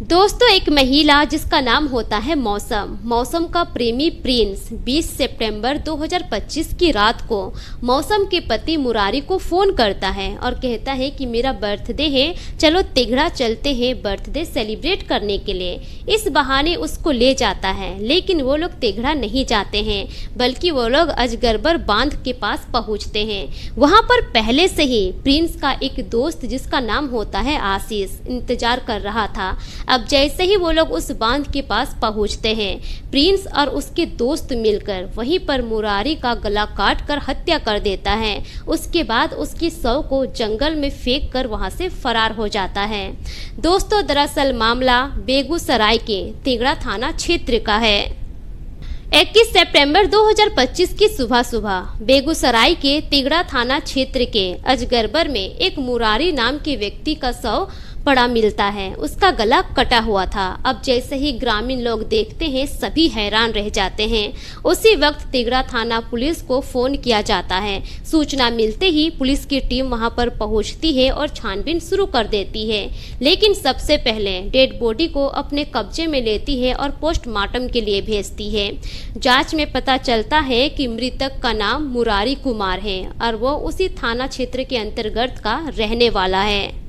दोस्तों, एक महिला जिसका नाम होता है मौसम मौसम का प्रेमी प्रिंस 20 सितंबर 2025 की रात को मौसम के पति मुरारी को फ़ोन करता है और कहता है कि मेरा बर्थडे है, चलो तिघड़ा चलते हैं बर्थडे सेलिब्रेट करने के लिए। इस बहाने उसको ले जाता है, लेकिन वो लोग तिघड़ा नहीं जाते हैं, बल्कि वो लोग अजगरबर बांध के पास पहुंचते हैं। वहां पर पहले से ही प्रिंस का एक दोस्त जिसका नाम होता है आशीष इंतजार कर रहा था। अब जैसे ही वो लोग उस बांध के पास पहुंचते हैं, प्रिंस और उसके दोस्त मिलकर वहीं पर मुरारी का गला काट कर हत्या कर देता है। उसके बाद उसकी शव को जंगल में फेंक कर वहां से फरार हो जाता है। दोस्तों, दरअसल मामला बेगूसराय के तिघड़ा थाना क्षेत्र का है। 21 सितंबर 2025 की सुबह सुबह बेगूसराय के तिघड़ा थाना क्षेत्र के अजगरबर में एक मुरारी नाम के व्यक्ति का शव पड़ा मिलता है। उसका गला कटा हुआ था। अब जैसे ही ग्रामीण लोग देखते हैं, सभी हैरान रह जाते हैं। उसी वक्त तिघड़ा थाना पुलिस को फोन किया जाता है। सूचना मिलते ही पुलिस की टीम वहां पर पहुंचती है और छानबीन शुरू कर देती है, लेकिन सबसे पहले डेड बॉडी को अपने कब्जे में लेती है और पोस्टमार्टम के लिए भेजती है। जांच में पता चलता है कि मृतक का नाम मुरारी कुमार है और वो उसी थाना क्षेत्र के अंतर्गत का रहने वाला है।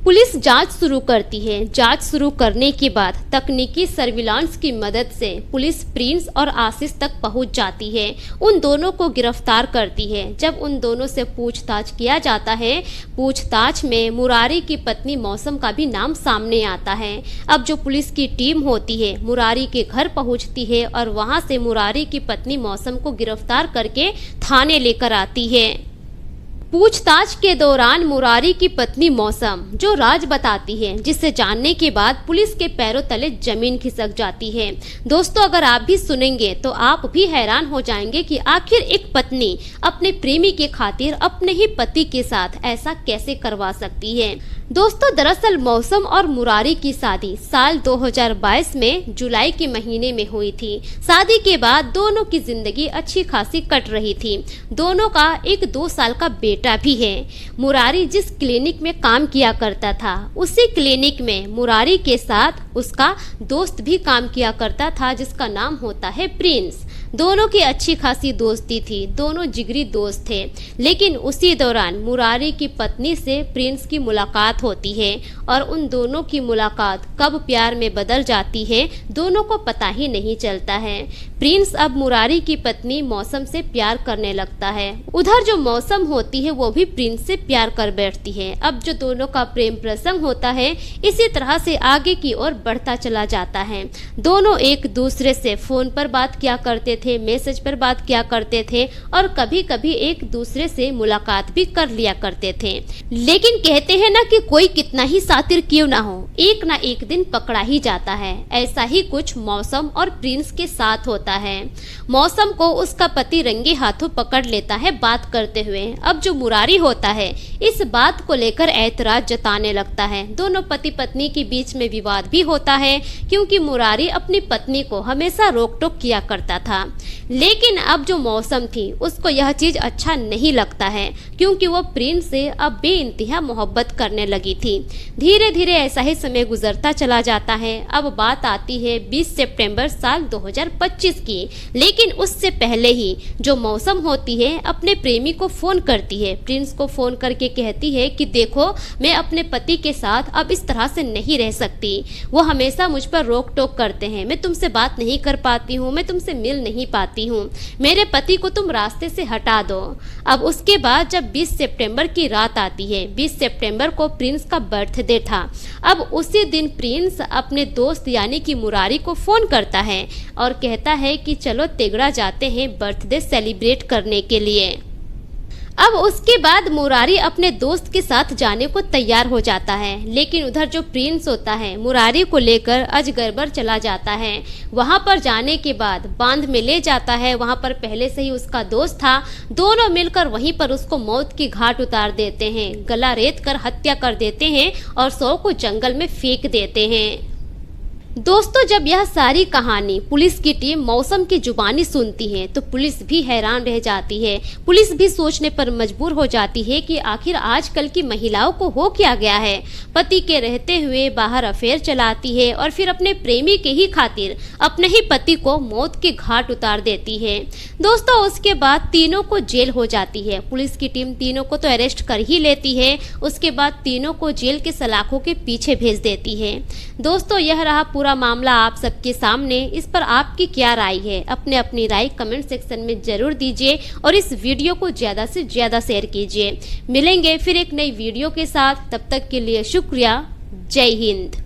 पुलिस जांच शुरू करती है। जांच शुरू करने के बाद तकनीकी सर्विलांस की मदद से पुलिस प्रिंस और आशीष तक पहुंच जाती है। उन दोनों को गिरफ्तार करती है। जब उन दोनों से पूछताछ किया जाता है, पूछताछ में मुरारी की पत्नी मौसम का भी नाम सामने आता है। अब जो पुलिस की टीम होती है मुरारी के घर पहुंचती है और वहां से मुरारी की पत्नी मौसम को गिरफ्तार करके थाने लेकर आती है। पूछताछ के दौरान मुरारी की पत्नी मौसम जो राज बताती है, जिसे जानने के बाद पुलिस के पैरों तले जमीन खिसक जाती है। दोस्तों, अगर आप भी सुनेंगे तो आप भी हैरान हो जाएंगे कि आखिर एक पत्नी अपने प्रेमी के खातिर अपने ही पति के साथ ऐसा कैसे करवा सकती है। दोस्तों, दरअसल मौसम और मुरारी की शादी साल 2022 में जुलाई के महीने में हुई थी। शादी के बाद दोनों की जिंदगी अच्छी खासी कट रही थी। दोनों का एक 2 साल का बेटा भी है। मुरारी जिस क्लिनिक में काम किया करता था, उसी क्लिनिक में मुरारी के साथ उसका दोस्त भी काम किया करता था, जिसका नाम होता है प्रिंस। दोनों की अच्छी खासी दोस्ती थी, दोनों जिगरी दोस्त थे। लेकिन उसी दौरान मुरारी की पत्नी से प्रिंस की मुलाकात होती है और उन दोनों की मुलाकात कब प्यार में बदल जाती है, दोनों को पता ही नहीं चलता है। प्रिंस अब मुरारी की पत्नी मौसम से प्यार करने लगता है। उधर जो मौसम होती है वो भी प्रिंस से प्यार कर बैठती है। अब जो दोनों का प्रेम प्रसंग होता है, इसी तरह से आगे की ओर बढ़ता चला जाता है। दोनों एक दूसरे से फोन पर बात किया करते थे, मैसेज पर बात किया करते थे और कभी कभी एक दूसरे से मुलाकात भी कर लिया करते थे। लेकिन कहते हैं ना कि कोई कितना ही सातिर क्यों ना हो, एक ना एक दिन पकड़ा ही जाता है। ऐसा ही कुछ मौसम और प्रिंस के साथ होता है। मौसम को उसका पति रंगे हाथों पकड़ लेता है बात करते हुए। अब जो मुरारी होता है, इस बात को लेकर ऐतराज जताने लगता है। दोनों पति पत्नी के बीच में विवाद भी होता है, क्योंकि मुरारी अपनी पत्नी को हमेशा रोक टोक किया करता था। लेकिन अब जो मौसम थी, उसको यह चीज अच्छा नहीं लगता है, क्योंकि वो प्रिंस से अब बेइंतहा मोहब्बत करने लगी थी। धीरे धीरे ऐसा ही समय गुजरता चला जाता है। अब बात आती है 20 सितंबर साल 2025 की। लेकिन उससे पहले ही जो मौसम होती है अपने प्रेमी को फोन करती है। प्रिंस को फोन करके कहती है कि देखो, मैं अपने पति के साथ अब इस तरह से नहीं रह सकती। वो हमेशा मुझ पर रोक टोक करते हैं, मैं तुमसे बात नहीं कर पाती हूँ, मैं तुमसे मिल नहीं पाती हूँ, मेरे पति को तुम रास्ते से हटा दो। अब उसके बाद जब 20 सितंबर की रात आती है, 20 सितंबर को प्रिंस का बर्थडे था। अब उसी दिन प्रिंस अपने दोस्त यानी कि मुरारी को फोन करता है और कहता है कि चलो तिघड़ा जाते हैं बर्थडे सेलिब्रेट करने के लिए। अब उसके बाद मुरारी अपने दोस्त के साथ जाने को तैयार हो जाता है, लेकिन उधर जो प्रिंस होता है मुरारी को लेकर अजगरबर चला जाता है। वहां पर जाने के बाद बांध में ले जाता है। वहां पर पहले से ही उसका दोस्त था। दोनों मिलकर वहीं पर उसको मौत की घाट उतार देते हैं, गला रेत कर हत्या कर देते हैं और शव को जंगल में फेंक देते हैं। दोस्तों, जब यह सारी कहानी पुलिस की टीम मौसम की जुबानी सुनती है तो पुलिस भी हैरान रह जाती है। पुलिस भी सोचने पर मजबूर हो जाती है कि आखिर आजकल की महिलाओं को हो क्या गया है। पति के रहते हुए बाहर अफेयर चलाती है और फिर अपने प्रेमी के ही खातिर अपने ही पति को मौत के घाट उतार देती है। दोस्तों, उसके बाद तीनों को जेल हो जाती है। पुलिस की टीम तीनों को तो अरेस्ट कर ही लेती है, उसके बाद तीनों को जेल के सलाखों के पीछे भेज देती है। दोस्तों, यह रहा पूरा मामला आप सबके सामने। इस पर आपकी क्या राय है? अपनी राय कमेंट सेक्शन में जरूर दीजिए और इस वीडियो को ज़्यादा से ज़्यादा शेयर कीजिए। मिलेंगे फिर एक नई वीडियो के साथ, तब तक के लिए शुक्रिया। जय हिंद।